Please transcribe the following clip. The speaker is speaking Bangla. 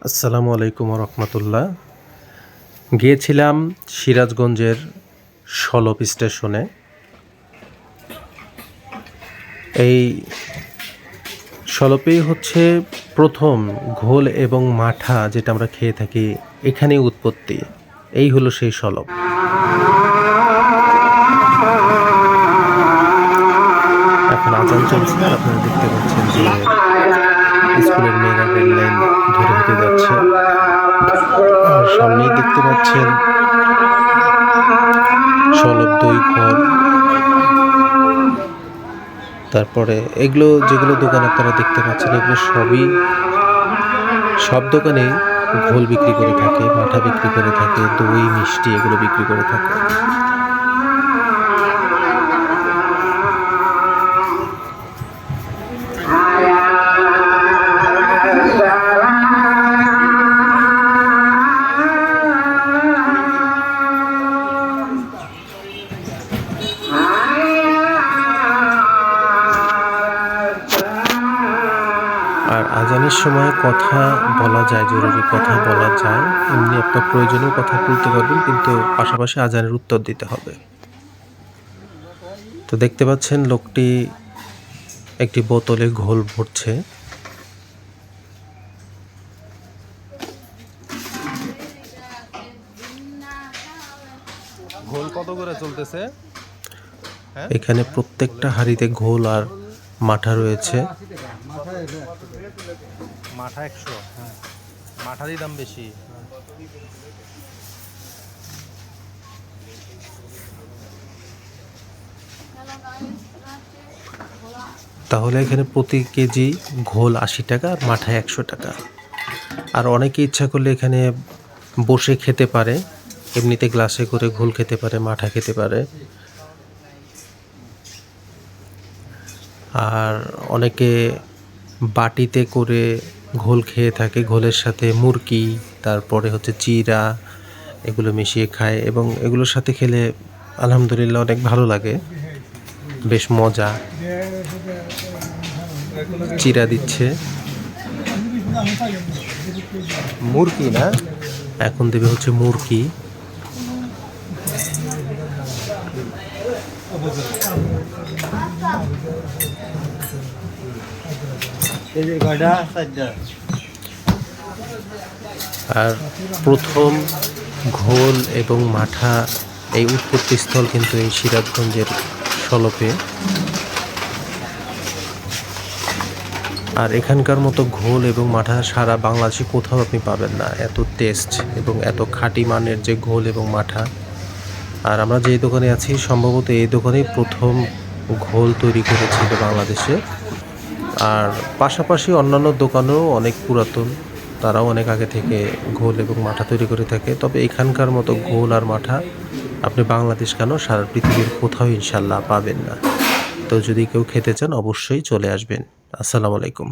আসসালামু আলাইকুম রহমতুল্লাহ। গিয়েছিলাম সিরাজগঞ্জের সলপ স্টেশনে। এই সলপেই হচ্ছে প্রথম ঘোল এবং মাঠা যেটা আমরা খেয়ে থাকি, এখানেই উৎপত্তি। এই হলো সেই সলপ। এখন আজান চলছে আর আপনারা দেখতে পাচ্ছেন যে স্কুলের মেয়েরা রেল লাইন ধরে হেঁটে যাচ্ছে। আর সামনেই দেখতে পাচ্ছেন সলপ দই ঘর। তারপরে এগুলো যেগুলো দোকান আপনারা দেখতে পাচ্ছেন, এগুলো সব দোকানে ঘোল বিক্রি করে থাকে, মাঠা বিক্রি করে থাকে, দই মিষ্টি এগুলো বিক্রি করে থাকে। আর আজানের সময় কথা বলা যায়, জরুরি কথা বলা যায়, এমনি একটা প্রয়োজনীয় কথা বলতে পারবেন, কিন্তু পাশাপাশি আজানের উত্তর দিতে হবে। তো দেখতে পাচ্ছেন লোকটি একটি বোতলে ঘোল ভরছে। ঘোল কত করে চলতেছে? এখানে প্রত্যেকটা হাঁড়িতে ঘোল আর মাঠা রয়েছে। মাঠা 100। মাঠারই দাম বেশি। তাহলে এখানে প্রতি কেজি ঘোল 80 টাকা আর মাঠা 100 টাকা। আর অনেকে ইচ্ছা করলে এখানে বসে খেতে পারে, এমনিতে গ্লাসে করে ঘোল খেতে পারে, মাঠা খেতে পারে। আর অনেকে বাটিতে করে ঘোল খেয়ে থাকে, ঘোলের সাথে মুরকি, তারপরে হচ্ছে চিরা, এগুলো মিশিয়ে খায় এবং এগুলোর সাথে খেলে আলহামদুলিল্লাহ অনেক ভালো লাগে, বেশ মজা। চিরা দিচ্ছে, মুরগি না, এখন দেবে হচ্ছে মুরকি। আর প্রথম ঘোল এবং মাঠা এই উৎপত্তিস্থল কিন্তু এই সিরাজগঞ্জের সলপে। আর এখানকার মতো ঘোল এবং মাঠা সারা বাংলাদেশে কোথাও আপনি পাবেন না, এত টেস্ট এবং এত খাঁটি মানের যে ঘোল এবং মাঠা। আর আমরা যে দোকানে আছি, সম্ভবত এই দোকানেই প্রথম ঘোল তৈরি করেছিল বাংলাদেশে। আর পাশাপাশি অন্যান্য দোকানেও অনেক পুরাতন, তারাও অনেক আগে থেকে ঘোল এবং মাঠা তৈরি করে থাকে। তবে এখানকার মতো ঘোল আর মাঠা আপনি বাংলাদেশ কেন, সারা পৃথিবীর কোথাও ইনশাল্লাহ পাবেন না। তো যদি কেউ খেতে চান অবশ্যই চলে আসবেন। আসসালামু আলাইকুম।